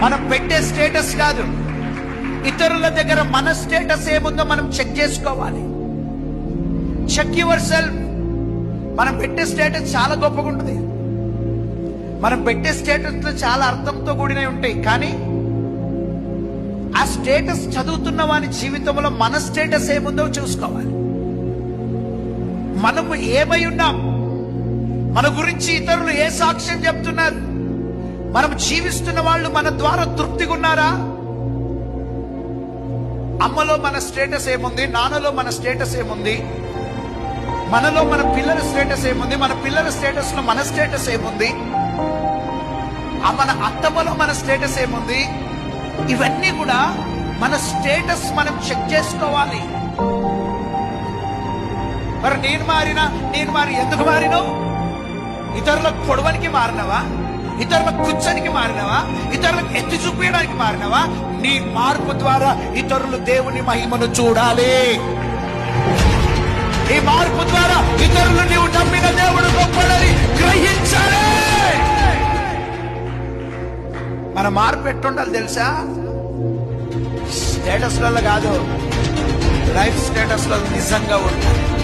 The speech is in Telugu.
మనం పెట్టే స్టేటస్ కాదు, ఇతరుల దగ్గర మన స్టేటస్ ఏముందో మనం చెక్ చేసుకోవాలి. Check yourself. మనం పెట్టే స్టేటస్ చాలా గొప్పగా ఉంటుంది. మనం పెట్టే స్టేటస్ లో చాలా అర్థంతో కూడినవి ఉంటాయి. కానీ ఆ స్టేటస్ చదువుతున్న వాని జీవితంలో మన స్టేటస్ ఏముందో చూసుకోవాలి. మనము ఏమై ఉన్నాం, మన గురించి ఇతరులు ఏ సాక్ష్యం చెప్తున్నారు, మనం జీవిస్తున్న వాళ్ళు మన ద్వారా తృప్తిగా ఉన్నారా? అమ్మలో మన స్టేటస్ ఏముంది, నాన్నలో మన స్టేటస్ ఏముంది, మనలో మన పిల్లల స్టేటస్ ఏముంది, మన పిల్లల స్టేటస్ లో మన స్టేటస్ ఏముంది, మన అత్తమ్మలో మన స్టేటస్ ఏముంది, ఇవన్నీ కూడా మన స్టేటస్ మనం చెక్ చేసుకోవాలి. మరి నేను మారి ఎందుకు మారినావు? ఇతరులకు పొడవనికి మారినవా? ఇతరులకు కూర్చొనికి మారినవా? ఇతరులకు ఎత్తి చూపించడానికి మారినవా? నీ మార్పు ద్వారా ఇతరులు దేవుని మహిమను చూడాలి. ఈ మార్పు ద్వారా ఇతరులు నీవు నమ్మిన దేవుడు గొప్పడని గ్రహించాలి. మన మార్పు ఎట్టుండాలి తెలుసా? స్టేటస్లలో కాదు, లైఫ్ స్టేటస్లో నిజంగా ఉండాలి.